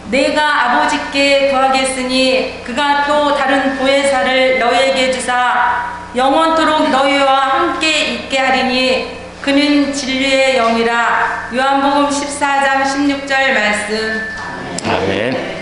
내가 아버지께 더하겠으니 그가 또 다른 보혜사를 너희에게 주사 영원토록 너희와 함께 있게 하리니 그는 진리의 영이라. 요한복음 14장 16절 말씀. 아멘.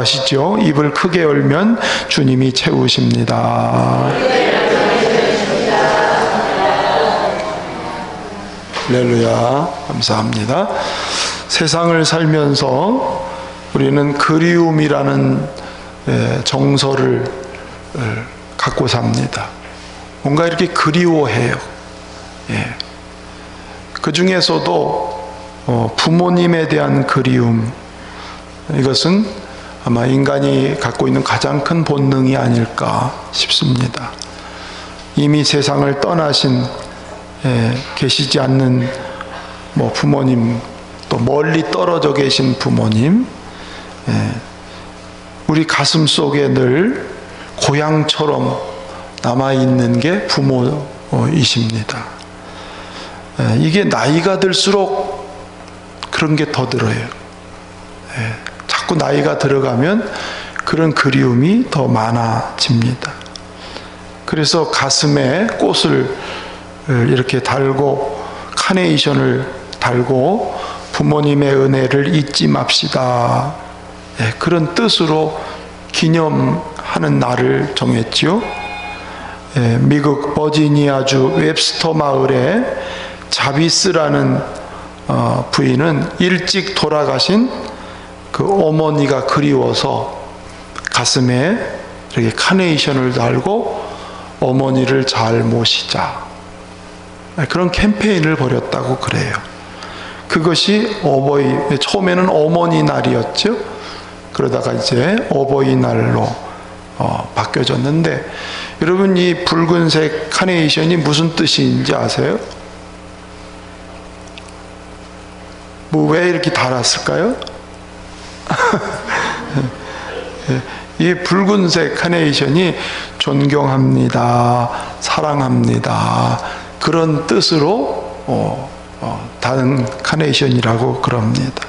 인사하시죠. 입을 크게 열면 주님이 채우십니다. 할렐루야. 감사합니다. 세상을 살면서 우리는 그리움이라는 정서를 갖고 삽니다. 뭔가 이렇게 그리워해요. 그 중에서도 부모님에 대한 그리움, 이것은 아마 인간이 갖고 있는 가장 큰 본능이 아닐까 싶습니다. 이미 세상을 떠나신 계시지 않는 부모님, 또 멀리 떨어져 계신 부모님, 우리 가슴 속에 늘 고향처럼 남아있는 게 부모이십니다. 이게 나이가 들수록 그런 게 더 들어요. 자꾸 나이가 들어가면 그런 그리움이 더 많아집니다. 그래서 가슴에 꽃을 이렇게 달고 카네이션을 달고 부모님의 은혜를 잊지 맙시다, 그런 뜻으로 기념하는 날을 정했지요. 미국 버지니아주 웹스터 마을에 자비스라는 부인은 일찍 돌아가신 그 어머니가 그리워서 가슴에 이렇게 카네이션을 달고 어머니를 잘 모시자, 그런 캠페인을 벌였다고 그래요. 그것이 처음에는 어머니 날이었죠. 그러다가 이제 어버이날로 바뀌어졌는데, 여러분 이 붉은색 카네이션이 무슨 뜻인지 아세요? 왜 이렇게 달았을까요? 이 붉은색 카네이션이 존경합니다, 사랑합니다, 그런 뜻으로 다른 카네이션이라고 그럽니다.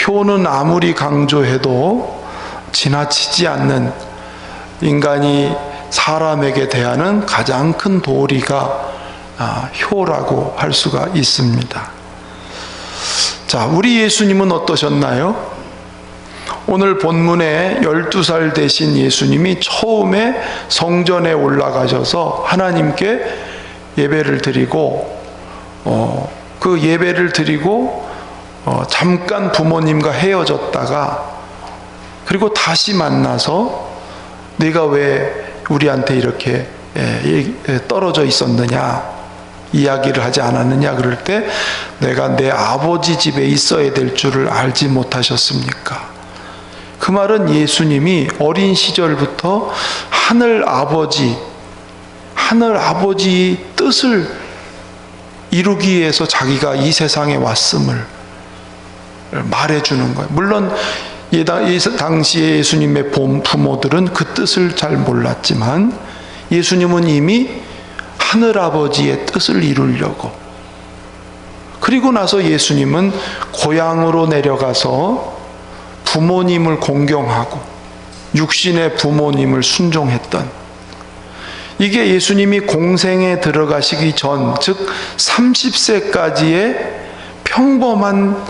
효는 아무리 강조해도 지나치지 않는, 인간이 사람에게 대하는 가장 큰 도리가 효라고 할 수가 있습니다. 자, 우리 예수님은 어떠셨나요? 오늘 본문에 12살 되신 예수님이 처음에 성전에 올라가셔서 하나님께 예배를 드리고, 그 예배를 드리고 잠깐 부모님과 헤어졌다가, 그리고 다시 만나서 네가 왜 우리한테 이렇게 떨어져 있었느냐, 이야기를 하지 않았느냐 그럴 때, 내가 내 아버지 집에 있어야 될 줄을 알지 못하셨습니까? 그 말은 예수님이 어린 시절부터 하늘 아버지의 뜻을 이루기 위해서 자기가 이 세상에 왔음을 말해주는 거예요. 물론 이 당시에 예수님의 부모들은 그 뜻을 잘 몰랐지만, 예수님은 이미 하늘아버지의 뜻을 이루려고, 그리고 나서 예수님은 고향으로 내려가서 부모님을 공경하고 육신의 부모님을 순종했던, 이게 예수님이 공생에 들어가시기 전, 즉 30세까지의 평범한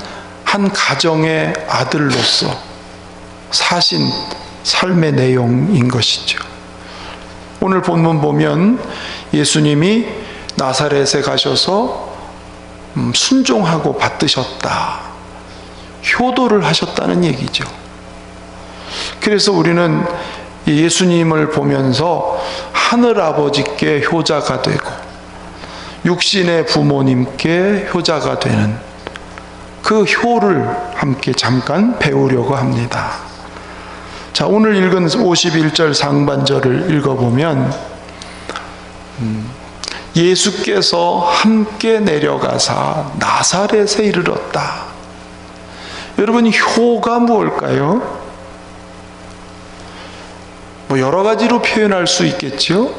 한 가정의 아들로서 사신 삶의 내용인 것이죠. 오늘 본문 보면 예수님이 나사렛에 가셔서 순종하고 받드셨다, 효도를 하셨다는 얘기죠. 그래서 우리는 예수님을 보면서 하늘아버지께 효자가 되고 육신의 부모님께 효자가 되는 그 효를 함께 잠깐 배우려고 합니다. 자, 오늘 읽은 51절 상반절을 읽어보면 예수께서 함께 내려가사 나사렛에 이르렀다. 여러분, 효가 무엇일까요? 여러 가지로 표현할 수 있겠죠.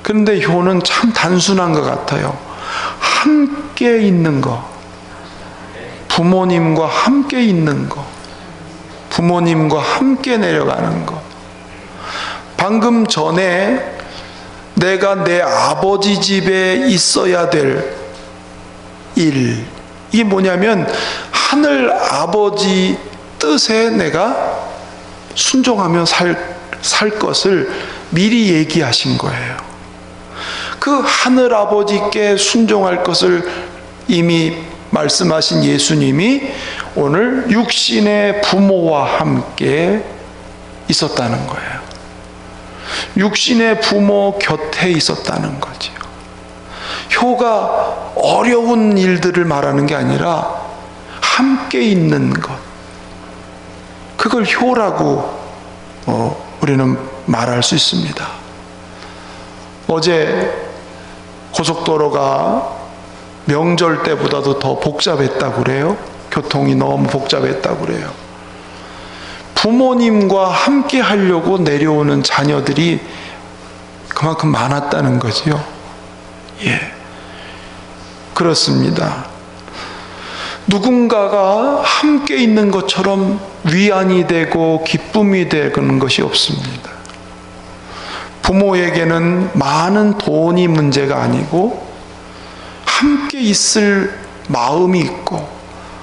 그런데 효는 참 단순한 것 같아요. 함께 있는 것, 부모님과 함께 있는 것, 부모님과 함께 내려가는 것. 방금 전에 내가 내 아버지 집에 있어야 될 일, 이게 뭐냐면 하늘 아버지 뜻에 내가 순종하며 살 것을 미리 얘기하신 거예요. 그 하늘 아버지께 순종할 것을 이미 말씀하신 예수님이 오늘 육신의 부모와 함께 있었다는 거예요. 육신의 부모 곁에 있었다는 거죠. 효가 어려운 일들을 말하는 게 아니라 함께 있는 것, 그걸 효라고 우리는 말할 수 있습니다. 어제 고속도로가 명절 때보다도 더 복잡했다고 그래요. 교통이 너무 복잡했다고 그래요. 부모님과 함께 하려고 내려오는 자녀들이 그만큼 많았다는 거지요. 예, 그렇습니다. 누군가가 함께 있는 것처럼 위안이 되고 기쁨이 되는 것이 없습니다. 부모에게는 많은 돈이 문제가 아니고 함께 있을 마음이 있고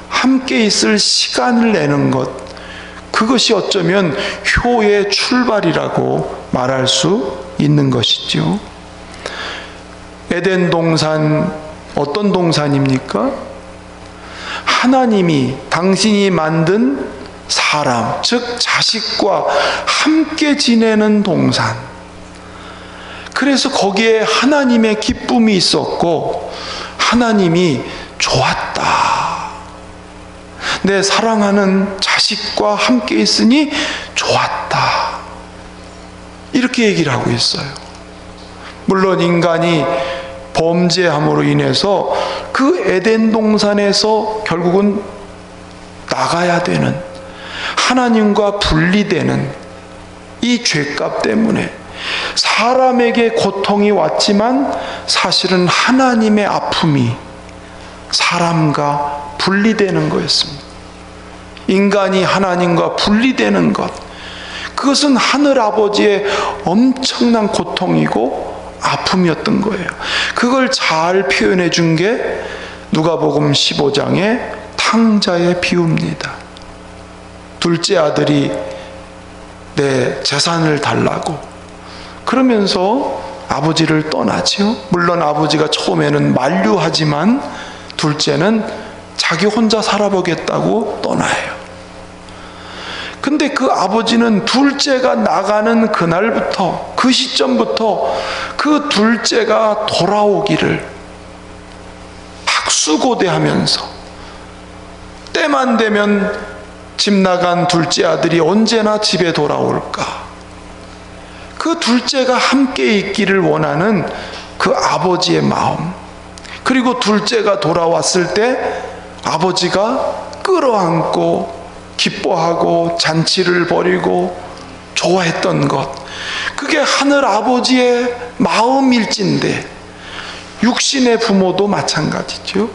함께 있을 시간을 내는 것, 그것이 어쩌면 효의 출발이라고 말할 수 있는 것이죠. 에덴 동산, 어떤 동산입니까? 하나님이 당신이 만든 사람, 즉 자식과 함께 지내는 동산. 그래서 거기에 하나님의 기쁨이 있었고 하나님이 좋았다. 내 사랑하는 자식과 함께 있으니 좋았다. 이렇게 얘기를 하고 있어요. 물론 인간이 범죄함으로 인해서 그 에덴 동산에서 결국은 나가야 되는, 하나님과 분리되는 이 죄값 때문에 사람에게 고통이 왔지만 사실은 하나님의 아픔이 사람과 분리되는 거였습니다. 인간이 하나님과 분리되는 것, 그것은 하늘아버지의 엄청난 고통이고 아픔이었던 거예요. 그걸 잘 표현해 준 게 누가복음 15장의 탕자의 비유입니다. 둘째 아들이 내 재산을 달라고 그러면서 아버지를 떠나지요. 물론 아버지가 처음에는 만류하지만 둘째는 자기 혼자 살아보겠다고 떠나요. 근데 그 아버지는 둘째가 나가는 그날부터, 그 시점부터 그 둘째가 돌아오기를 학수고대하면서, 때만 되면 집 나간 둘째 아들이 언제나 집에 돌아올까, 그 둘째가 함께 있기를 원하는 그 아버지의 마음, 그리고 둘째가 돌아왔을 때 아버지가 끌어안고 기뻐하고 잔치를 벌이고 좋아했던 것, 그게 하늘 아버지의 마음일진데 육신의 부모도 마찬가지죠.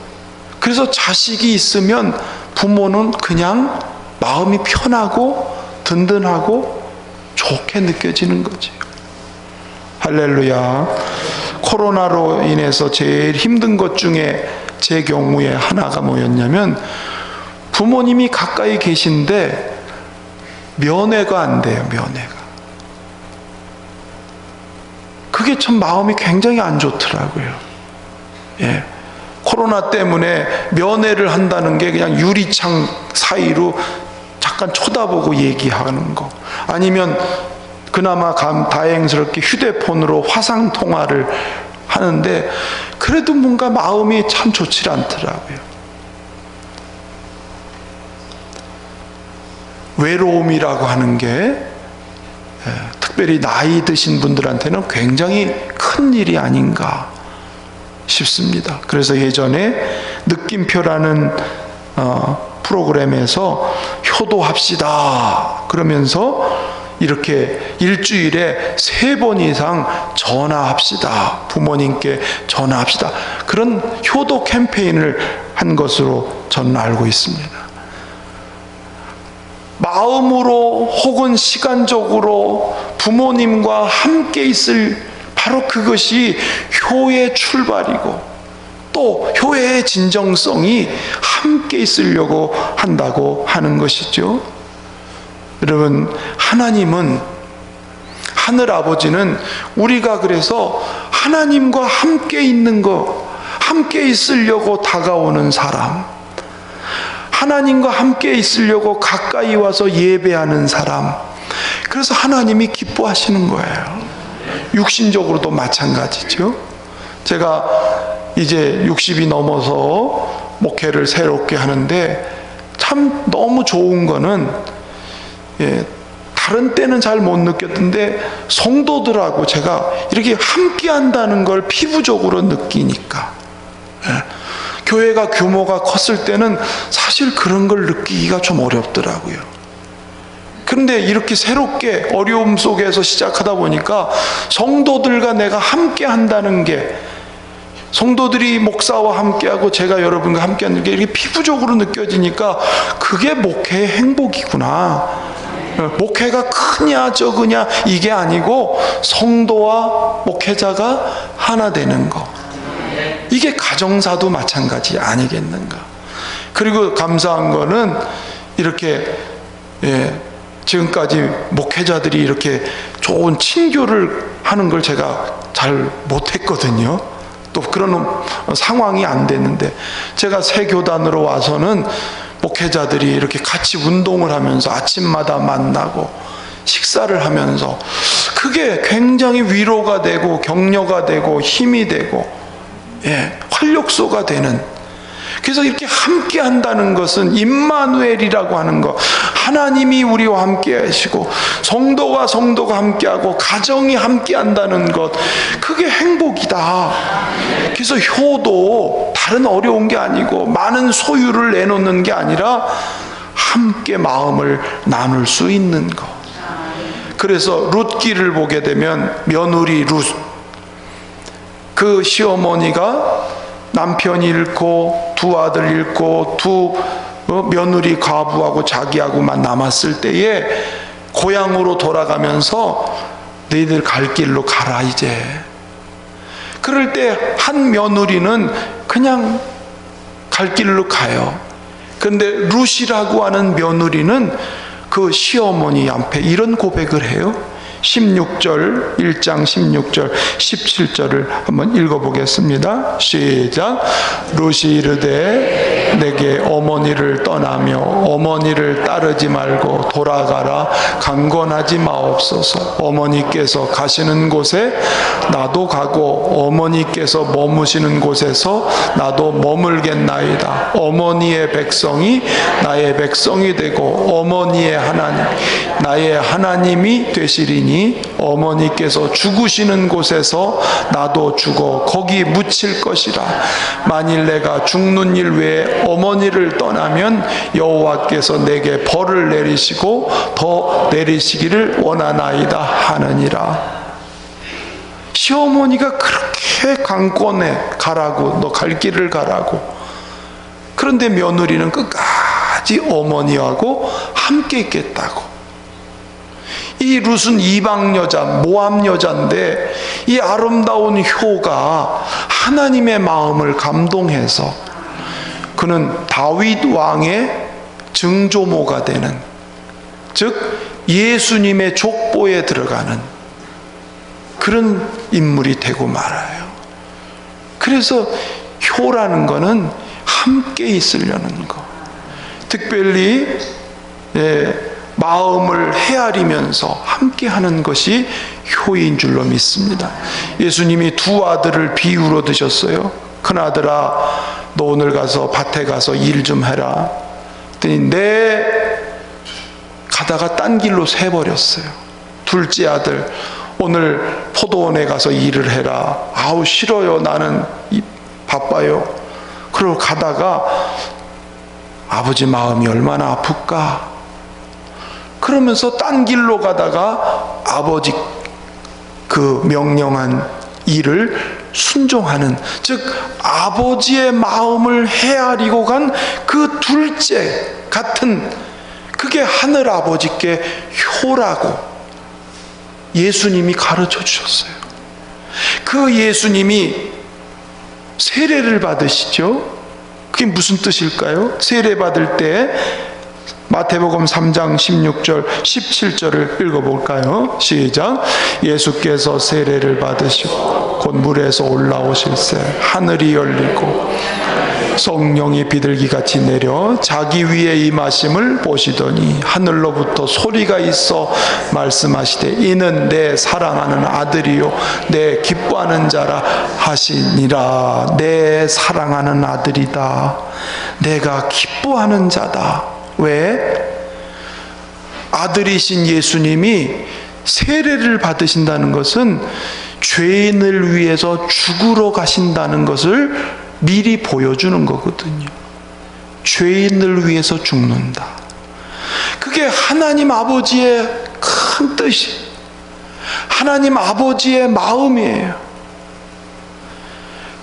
그래서 자식이 있으면 부모는 그냥 마음이 편하고 든든하고 좋게 느껴지는 거죠. 할렐루야. 코로나로 인해서 제일 힘든 것 중에 제 경우에 하나가 뭐였냐면, 부모님이 가까이 계신데 면회가 안 돼요. 면회가. 그게 참 마음이 굉장히 안 좋더라고요. 예. 코로나 때문에 면회를 한다는 게 그냥 유리창 사이로 잠깐 쳐다보고 얘기하는 거, 아니면 그나마 다행스럽게 휴대폰으로 화상 통화를 하는데 그래도 뭔가 마음이 참 좋지 않더라고요. 외로움이라고 하는 게 특별히 나이 드신 분들한테는 굉장히 큰 일이 아닌가 싶습니다. 그래서 예전에 느낌표라는 프로그램에서 효도합시다 그러면서 이렇게 일주일에 3번 이상 전화합시다, 부모님께 전화합시다, 그런 효도 캠페인을 한 것으로 저는 알고 있습니다. 마음으로 혹은 시간적으로 부모님과 함께 있을, 바로 그것이 효의 출발이고 또 효의 진정성이 함께 있으려고 한다고 하는 것이죠. 여러분, 하나님은, 하늘아버지는 우리가 그래서 하나님과 함께 있는 것, 함께 있으려고 다가오는 사람, 하나님과 함께 있으려고 가까이 와서 예배하는 사람, 그래서 하나님이 기뻐하시는 거예요. 육신적으로도 마찬가지죠. 제가 이제 60이 넘어서 목회를 새롭게 하는데 참 너무 좋은 거는, 다른 때는 잘 못 느꼈던데 성도들하고 제가 이렇게 함께 한다는 걸 피부적으로 느끼니까, 교회가 규모가 컸을 때는 사실 그런 걸 느끼기가 좀 어렵더라고요. 그런데 이렇게 새롭게 어려움 속에서 시작하다 보니까 성도들과 내가 함께 한다는 게, 성도들이 목사와 함께하고 제가 여러분과 함께하는 게 이렇게 피부적으로 느껴지니까 그게 목회의 행복이구나. 목회가 크냐 적으냐 이게 아니고 성도와 목회자가 하나 되는 거, 이게 가정사도 마찬가지 아니겠는가. 그리고 감사한 거는 이렇게 지금까지 목회자들이 이렇게 좋은 친교를 하는 걸 제가 잘 못했거든요. 또 그런 상황이 안 됐는데, 제가 새 교단으로 와서는 목회자들이 이렇게 같이 운동을 하면서 아침마다 만나고 식사를 하면서 그게 굉장히 위로가 되고 격려가 되고 힘이 되고, 활력소가 되는, 그래서 이렇게 함께 한다는 것은 임마누엘이라고 하는 것, 하나님이 우리와 함께 하시고 성도가 함께하고 가정이 함께 한다는 것, 그게 행복이다. 그래서 효도 다른 어려운 게 아니고 많은 소유를 내놓는 게 아니라 함께 마음을 나눌 수 있는 것. 그래서 룻기를 보게 되면 며느리 룻, 그 시어머니가 남편이 잃고 두 아들 잃고 두 며느리 과부하고 자기하고만 남았을 때에 고향으로 돌아가면서 너희들 갈 길로 가라 이제. 그럴 때 한 며느리는 그냥 갈 길로 가요. 그런데 룻이라고 하는 며느리는 그 시어머니 앞에 이런 고백을 해요. 16절, 1장 16절, 17절을 한번 읽어보겠습니다. 시작. 룻이 이르되 내게 어머니를 떠나며 어머니를 따르지 말고 돌아가라. 강권하지 마옵소서. 어머니께서 가시는 곳에 나도 가고 어머니께서 머무시는 곳에서 나도 머물겠나이다. 어머니의 백성이 나의 백성이 되고 어머니의 하나님 나의 하나님이 되시리니 어머니께서 죽으시는 곳에서 나도 죽어 거기 묻힐 것이라. 만일 내가 죽는 일 외에 어머니를 떠나면 여호와께서 내게 벌을 내리시고 더 내리시기를 원하나이다 하느니라. 시어머니가 그렇게 강권해 가라고, 너 갈 길을 가라고. 그런데 며느리는 끝까지 어머니하고 함께 있겠다고. 이 룻은 이방 여자, 모압 여자인데 이 아름다운 효가 하나님의 마음을 감동해서 그는 다윗 왕의 증조모가 되는, 즉 예수님의 족보에 들어가는 그런 인물이 되고 말아요. 그래서 효라는 거는 함께 있으려는 거, 특별히 마음을 헤아리면서 함께하는 것이 효인 줄로 믿습니다. 예수님이 두 아들을 비유로 드셨어요. 큰아들아, 너 오늘 가서 밭에 가서 일 좀 해라. 그랬더니 가다가 딴 길로 새버렸어요. 둘째 아들, 오늘 포도원에 가서 일을 해라. 아우 싫어요, 나는 바빠요. 그러고 가다가 아버지 마음이 얼마나 아플까. 그러면서 딴 길로 가다가 아버지 그 명령한 일을 순종하는, 즉 아버지의 마음을 헤아리고 간 그 둘째 같은, 그게 하늘 아버지께 효라고 예수님이 가르쳐 주셨어요. 그 예수님이 세례를 받으시죠. 그게 무슨 뜻일까요? 세례 받을 때 마태복음 3장 16절 17절을 읽어볼까요? 시작. 예수께서 세례를 받으시고 곧 물에서 올라오실새 하늘이 열리고 성령이 비둘기같이 내려 자기 위에 임하심을 보시더니 하늘로부터 소리가 있어 말씀하시되 이는 내 사랑하는 아들이요 내 기뻐하는 자라 하시니라. 내 사랑하는 아들이다. 내가 기뻐하는 자다. 왜? 아들이신 예수님이 세례를 받으신다는 것은 죄인을 위해서 죽으러 가신다는 것을 미리 보여주는 거거든요. 죄인을 위해서 죽는다. 그게 하나님 아버지의 큰 뜻이, 하나님 아버지의 마음이에요.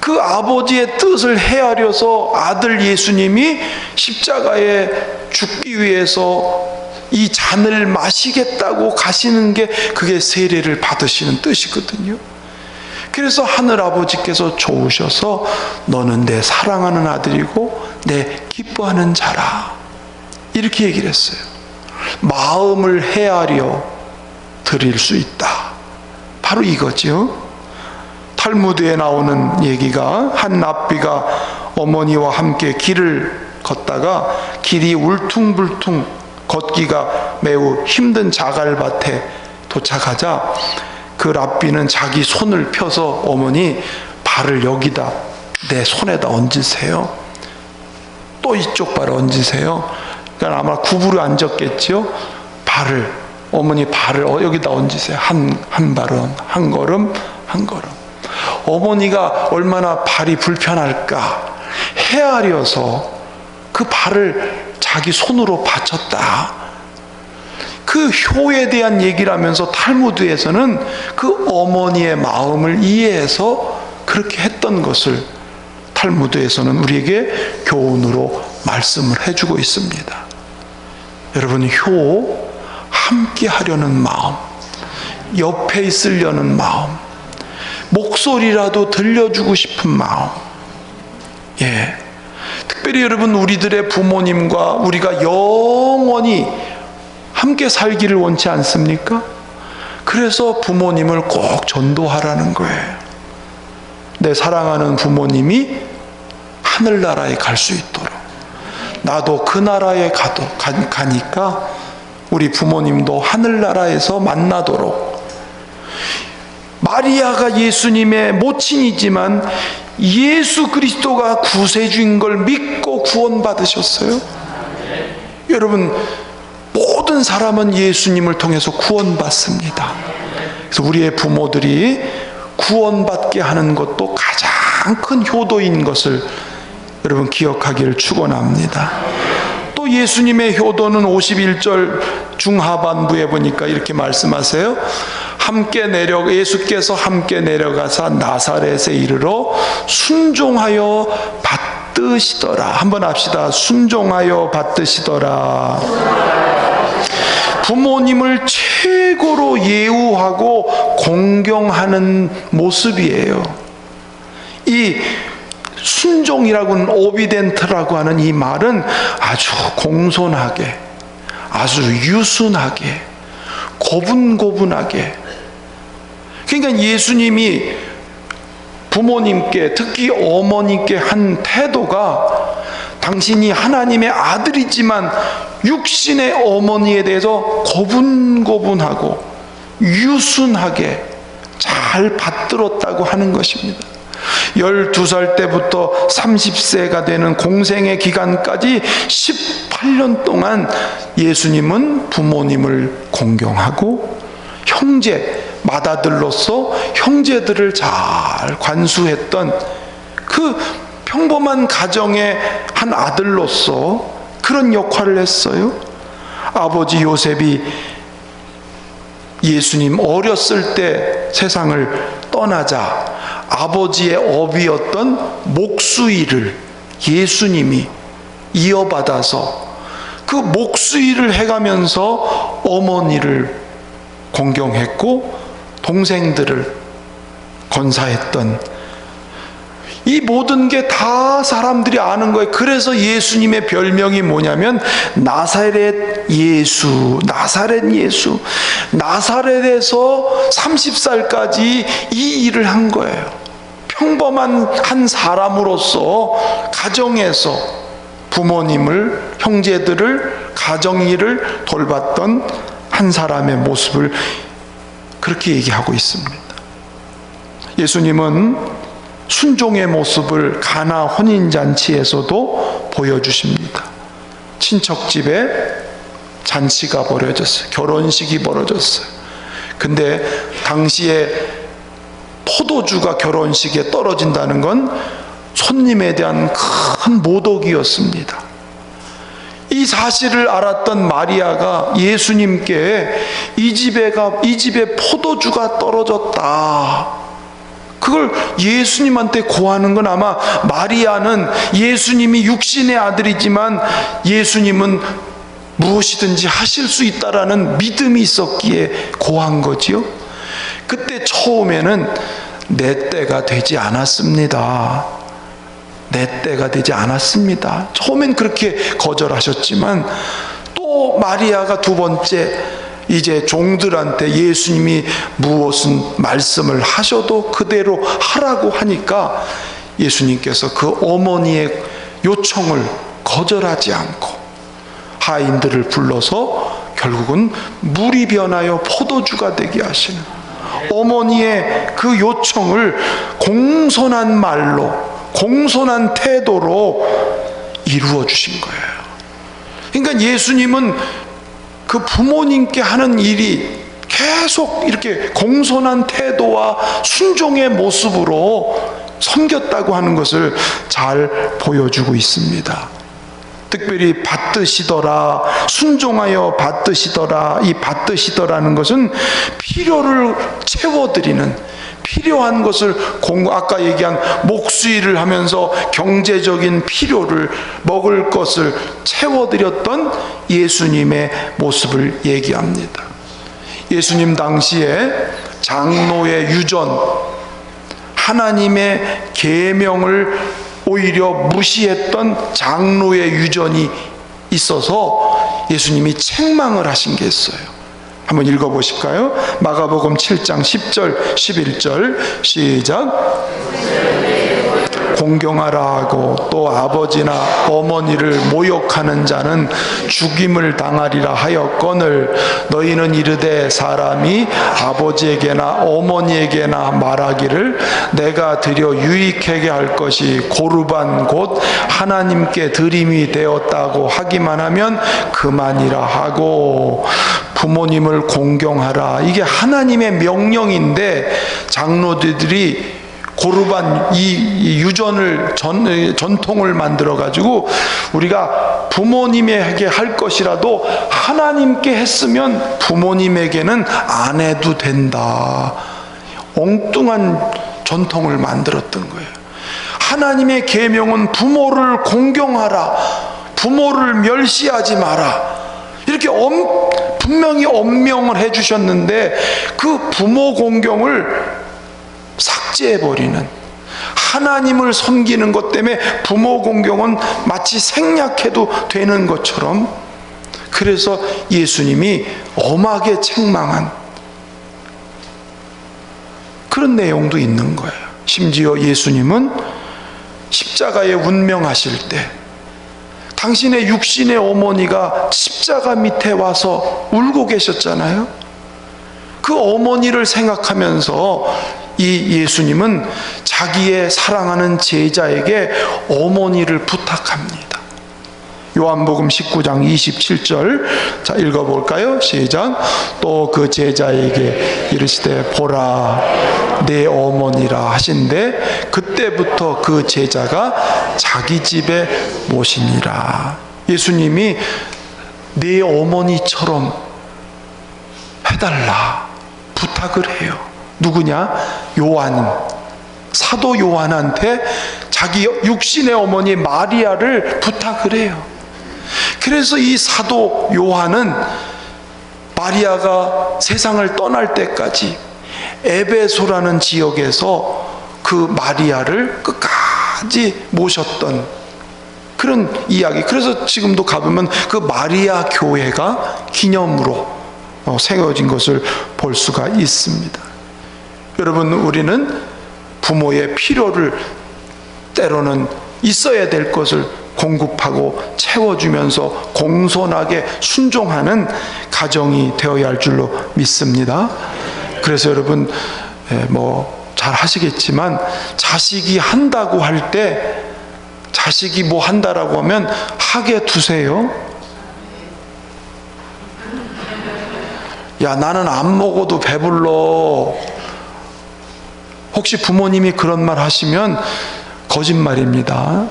그 아버지의 뜻을 헤아려서 아들 예수님이 십자가에 죽기 위해서 이 잔을 마시겠다고 가시는 게 그게 세례를 받으시는 뜻이거든요. 그래서 하늘 아버지께서 좋으셔서 너는 내 사랑하는 아들이고 내 기뻐하는 자라, 이렇게 얘기를 했어요. 마음을 헤아려 드릴 수 있다. 바로 이거죠. 탈무드에 나오는 얘기가 한 랍비가 어머니와 함께 길을 걷다가 길이 울퉁불퉁 걷기가 매우 힘든 자갈밭에 도착하자 그 랍비는 자기 손을 펴서 어머니 발을 여기다 내 손에다 얹으세요. 또 이쪽 발을 얹으세요. 그러니까 아마 구부려 앉았겠죠. 어머니 발을 여기다 얹으세요. 한 발은 한 걸음 한 걸음. 어머니가 얼마나 발이 불편할까 헤아려서 그 발을 자기 손으로 받쳤다. 그 효에 대한 얘기를 하면서 탈무드에서는 그 어머니의 마음을 이해해서 그렇게 했던 것을 탈무드에서는 우리에게 교훈으로 말씀을 해주고 있습니다. 여러분, 함께 하려는 마음, 옆에 있으려는 마음, 목소리라도 들려주고 싶은 마음. 특별히 여러분, 우리들의 부모님과 우리가 영원히 함께 살기를 원치 않습니까? 그래서 부모님을 꼭 전도하라는 거예요. 내 사랑하는 부모님이 하늘나라에 갈 수 있도록, 나도 그 나라에 가니까 우리 부모님도 하늘나라에서 만나도록. 마리아가 예수님의 모친이지만 예수 그리스도가 구세주인 걸 믿고 구원받으셨어요. 여러분, 모든 사람은 예수님을 통해서 구원받습니다. 그래서 우리의 부모들이 구원받게 하는 것도 가장 큰 효도인 것을 여러분 기억하기를 축원합니다. 또 예수님의 효도는 51절 중하반부에 보니까 이렇게 말씀하세요. 예수께서 함께 내려가사 나사렛에 이르러 순종하여 받드시더라. 한번 합시다. 순종하여 받드시더라. 부모님을 최고로 예우하고 공경하는 모습이에요. 이 순종이라고는 오비덴트라고 하는 이 말은 아주 공손하게, 아주 유순하게, 고분고분하게. 그러니까 예수님이 부모님께, 특히 어머니께 한 태도가 당신이 하나님의 아들이지만 육신의 어머니에 대해서 고분고분하고 유순하게 잘 받들었다고 하는 것입니다. 12살 때부터 30세가 되는 공생의 기간까지 18년 동안 예수님은 부모님을 공경하고 형제, 맏아들로서 형제들을 잘 관수했던 그 평범한 가정의 한 아들로서 그런 역할을 했어요. 아버지 요셉이 예수님 어렸을 때 세상을 떠나자 아버지의 업이었던 목수일을 예수님이 이어받아서 그 목수일을 해가면서 어머니를 공경했고 동생들을 건사했던 이 모든 게 다 사람들이 아는 거예요. 그래서 예수님의 별명이 뭐냐면 나사렛 예수, 나사렛 예수. 나사렛에서 30살까지 이 일을 한 거예요. 평범한 한 사람으로서 가정에서 부모님을, 형제들을, 가정일을 돌봤던 한 사람의 모습을 그렇게 얘기하고 있습니다. 예수님은 순종의 모습을 가나 혼인잔치에서도 보여주십니다. 친척집에 잔치가 벌어졌어요. 결혼식이 벌어졌어요. 근데 당시에 포도주가 결혼식에 떨어진다는 건 손님에 대한 큰 모독이었습니다. 이 사실을 알았던 마리아가 예수님께 이 집에 포도주가 떨어졌다. 그걸 예수님한테 고하는 건 아마 마리아는 예수님이 육신의 아들이지만 예수님은 무엇이든지 하실 수 있다라는 믿음이 있었기에 고한 거지요. 그때 처음에는 내 때가 되지 않았습니다. 내 때가 되지 않았습니다. 처음엔 그렇게 거절하셨지만 또 또 마리아가 두 번째 이제 종들한테 예수님이 무엇은 말씀을 하셔도 그대로 하라고 하니까 예수님께서 그 어머니의 요청을 거절하지 않고 하인들을 불러서 결국은 물이 변하여 포도주가 되게 하시는 어머니의 그 요청을 공손한 말로, 공손한 태도로 이루어 주신 거예요. 그러니까 예수님은 그 부모님께 하는 일이 계속 이렇게 공손한 태도와 순종의 모습으로 섬겼다고 하는 것을 잘 보여주고 있습니다. 특별히 받드시더라, 순종하여 받드시더라. 이 받드시더라는 것은 필요를 채워드리는, 필요한 것을 아까 얘기한 목수일을 하면서 경제적인 필요를, 먹을 것을 채워드렸던 예수님의 모습을 얘기합니다. 예수님 당시에 장로의 유전, 하나님의 계명을 오히려 무시했던 장로의 유전이 있어서 예수님이 책망을 하신 게 있어요. 한번 읽어보실까요? 마가복음 7장 10절 11절 시작. 공경하라 하고 또 아버지나 어머니를 모욕하는 자는 죽임을 당하리라 하였거늘 너희는 이르되 사람이 아버지에게나 어머니에게나 말하기를 내가 드려 유익하게 할 것이 고르반 곧 하나님께 드림이 되었다고 하기만 하면 그만이라 하고 부모님을 공경하라. 이게 하나님의 명령인데 장로들이 고르반 이 유전을 전통을 만들어 가지고 우리가 부모님에게 할 것이라도 하나님께 했으면 부모님에게는 안 해도 된다. 엉뚱한 전통을 만들었던 거예요. 하나님의 계명은 부모를 공경하라, 부모를 멸시하지 마라, 이렇게 분명히 엄명을 해주셨는데 그 부모 공경을 삭제해버리는, 하나님을 섬기는 것 때문에 부모 공경은 마치 생략해도 되는 것처럼, 그래서 예수님이 엄하게 책망한 그런 내용도 있는 거예요. 심지어 예수님은 십자가에 운명하실 때 당신의 육신의 어머니가 십자가 밑에 와서 울고 계셨잖아요. 그 어머니를 생각하면서 이 예수님은 자기의 사랑하는 제자에게 어머니를 부탁합니다. 요한복음 19장 27절 자 읽어볼까요? 시작. 또 그 제자에게 이르시되 보라 내 어머니라 하신대 그때부터 그 제자가 자기 집에 모시니라. 예수님이 내 어머니처럼 해달라 부탁을 해요. 누구냐? 요한, 사도 요한한테 자기 육신의 어머니 마리아를 부탁을 해요. 그래서 이 사도 요한은 마리아가 세상을 떠날 때까지 에베소라는 지역에서 그 마리아를 끝까지 모셨던 그런 이야기. 그래서 지금도 가보면 그 마리아 교회가 기념으로 세워진 것을 볼 수가 있습니다. 여러분, 우리는 부모의 필요를 때로는 있어야 될 것을 공급하고 채워주면서 공손하게 순종하는 가정이 되어야 할 줄로 믿습니다. 그래서 여러분 잘 하시겠지만 자식이 한다고 할 때 자식이 뭐 한다라고 하면 하게 두세요. 야, 나는 안 먹어도 배불러. 혹시 부모님이 그런 말 하시면 거짓말입니다.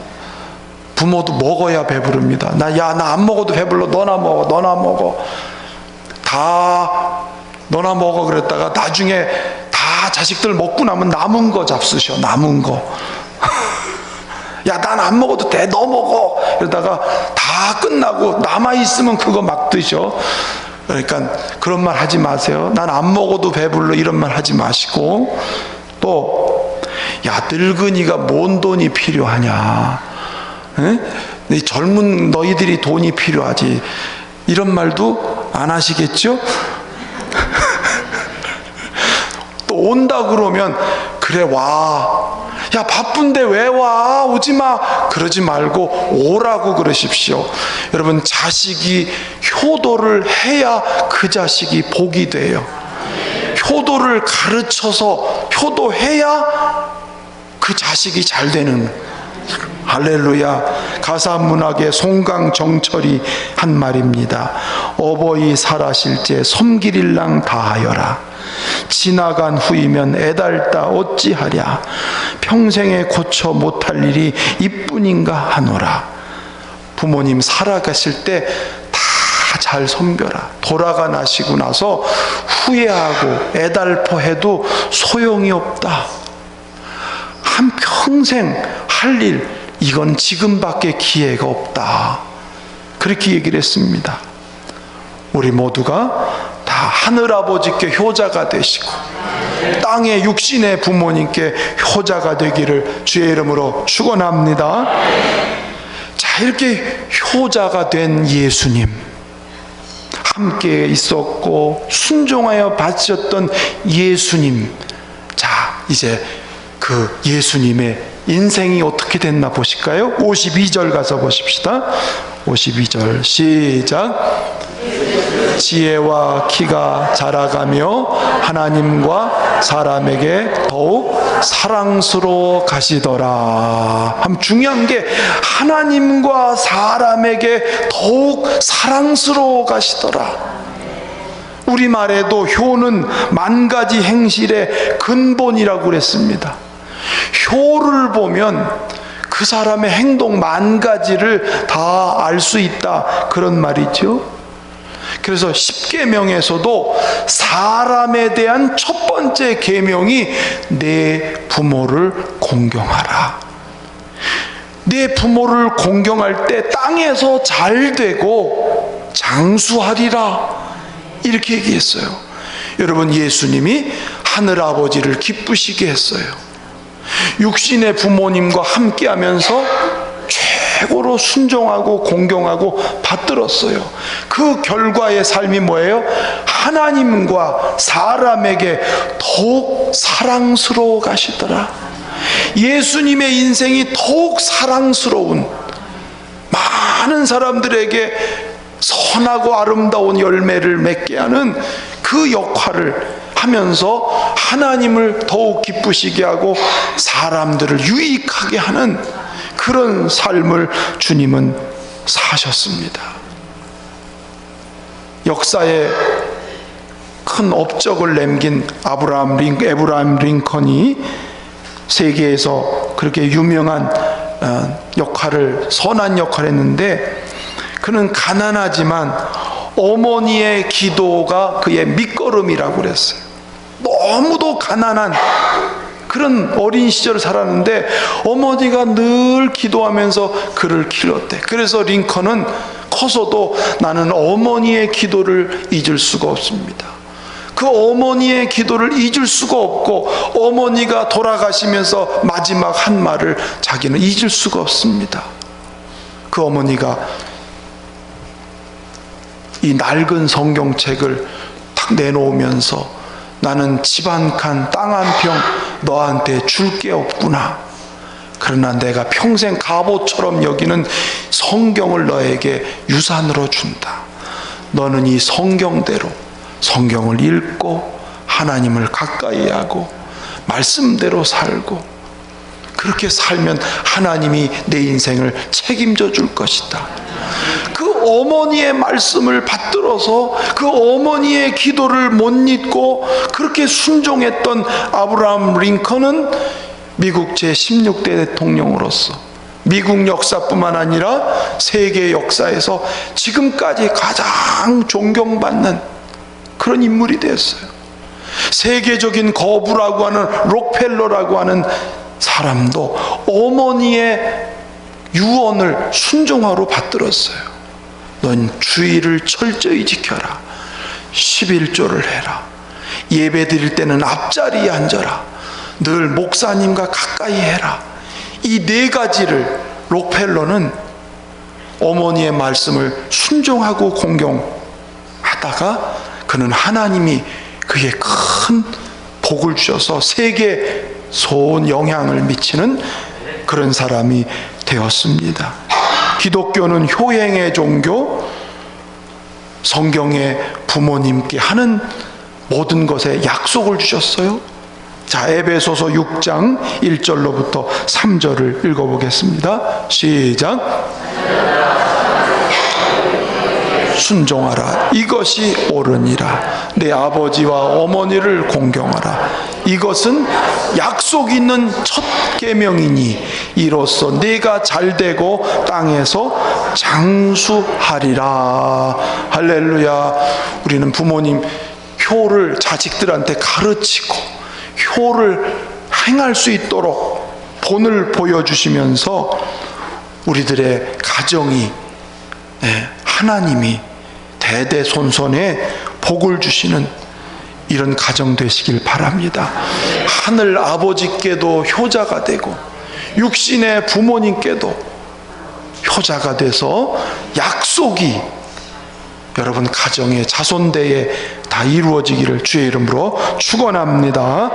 부모도 먹어야 배부릅니다. 나 안 먹어도 배불러. 너나 먹어. 다 너나 먹어 그랬다가 나중에 다 자식들 먹고 나면 남은 거 잡수셔. 남은 거. 야, 난 안 먹어도 돼. 너 먹어. 이러다가 다 끝나고 남아있으면 그거 막 드셔. 그러니까 그런 말 하지 마세요. 난 안 먹어도 배불러. 이런 말 하지 마시고, 또 야, 늙은이가 뭔 돈이 필요하냐. 이 젊은 너희들이 돈이 필요하지. 이런 말도 안 하시겠죠? 또 온다 그러면 그래 와. 야 바쁜데 왜 와? 오지 마. 그러지 말고 오라고 그러십시오. 여러분 자식이 효도를 해야 그 자식이 복이 돼요. 효도를 가르쳐서 효도해야 그 자식이 잘 되는. 할렐루야. 가사문학의 송강정철이 한 말입니다. 어버이 살아실제 섬기릴랑 다하여라. 지나간 후이면 애달다 어찌하랴. 평생에 고쳐 못할 일이 이뿐인가 하노라. 부모님 살아가실 때 다 잘 섬겨라. 돌아가 나시고 나서 후회하고 애달퍼해도 소용이 없다. 한평생 할 일, 이건 지금밖에 기회가 없다. 그렇게 얘기를 했습니다. 우리 모두가 다 하늘아버지께 효자가 되시고 땅의 육신의 부모님께 효자가 되기를 주의 이름으로 축원합니다. 자, 이렇게 효자가 된 예수님, 함께 있었고 순종하여 바치셨던 예수님. 자, 이제 그 예수님의 인생이 어떻게 됐나 보실까요? 52절 가서 보십시다. 52절 시작. 지혜와 키가 자라가며 하나님과 사람에게 더욱 사랑스러워 가시더라. 참 중요한 게 하나님과 사람에게 더욱 사랑스러워 가시더라. 우리말에도 효는 만 가지 행실의 근본이라고 그랬습니다. 효를 보면 그 사람의 행동 만 가지를 다 알 수 있다, 그런 말이죠. 그래서 십계명에서도 사람에 대한 첫 번째 계명이 내 부모를 공경하라. 내 부모를 공경할 때 땅에서 잘 되고 장수하리라, 이렇게 얘기했어요. 여러분, 예수님이 하늘아버지를 기쁘시게 했어요. 육신의 부모님과 함께 하면서 최고로 순종하고 공경하고 받들었어요. 그 결과의 삶이 뭐예요? 하나님과 사람에게 더욱 사랑스러워 가시더라. 예수님의 인생이 더욱 사랑스러운, 많은 사람들에게 선하고 아름다운 열매를 맺게 하는 그 역할을 하면서 하나님을 더욱 기쁘시게 하고 사람들을 유익하게 하는 그런 삶을 주님은 사셨습니다. 역사에 큰 업적을 남긴 에브라임 링컨이 세계에서 그렇게 유명한 역할을, 선한 역할을 했는데, 그는 가난하지만 어머니의 기도가 그의 밑거름이라고 그랬어요. 너무도 가난한 그런 어린 시절을 살았는데 어머니가 늘 기도하면서 그를 길렀대. 그래서 링컨은 커서도 나는 어머니의 기도를 잊을 수가 없습니다. 그 어머니의 기도를 잊을 수가 없고 어머니가 돌아가시면서 마지막 한 말을 자기는 잊을 수가 없습니다. 그 어머니가 이 낡은 성경책을 탁 내놓으면서 나는 집 한 칸, 땅 한 평 너한테 줄 게 없구나. 그러나 내가 평생 갑옷처럼 여기는 성경을 너에게 유산으로 준다. 너는 이 성경대로 성경을 읽고 하나님을 가까이 하고 말씀대로 살고, 그렇게 살면 하나님이 내 인생을 책임져 줄 것이다. 그 어머니의 말씀을 받들어서 그 어머니의 기도를 못 잊고 그렇게 순종했던 아브라함 링컨은 미국 제16대 대통령으로서 미국 역사뿐만 아니라 세계 역사에서 지금까지 가장 존경받는 그런 인물이 되었어요. 세계적인 거부라고 하는 록펠러라고 하는 사람도 어머니의 유언을 순종하러 받들었어요. 넌 주의를 철저히 지켜라. 11조를 해라. 예배 드릴 때는 앞자리에 앉아라. 늘 목사님과 가까이 해라. 이 네 가지를 록펠러는 어머니의 말씀을 순종하고 공경하다가 그는 하나님이 그에게 큰 복을 주셔서 세계에 좋은 영향을 미치는 그런 사람이 되었습니다. 기독교는 효행의 종교, 성경에 부모님께 하는 모든 것에 약속을 주셨어요. 자, 에베소서 6장 1절로부터 3절을 읽어보겠습니다. 시작. 순종하라. 이것이 옳으니라. 내 아버지와 어머니를 공경하라. 이것은 약속 있는 첫 계명이니 이로써 네가 잘되고 땅에서 장수하리라. 할렐루야. 우리는 부모님 효를 자식들한테 가르치고 효를 행할 수 있도록 본을 보여주시면서 우리들의 가정이 하나님이 대대손손에 복을 주시는 이런 가정 되시길 바랍니다. 하늘 아버지께도 효자가 되고 육신의 부모님께도 효자가 돼서 약속이 여러분 가정의 자손대에 다 이루어지기를 주의 이름으로 축원합니다.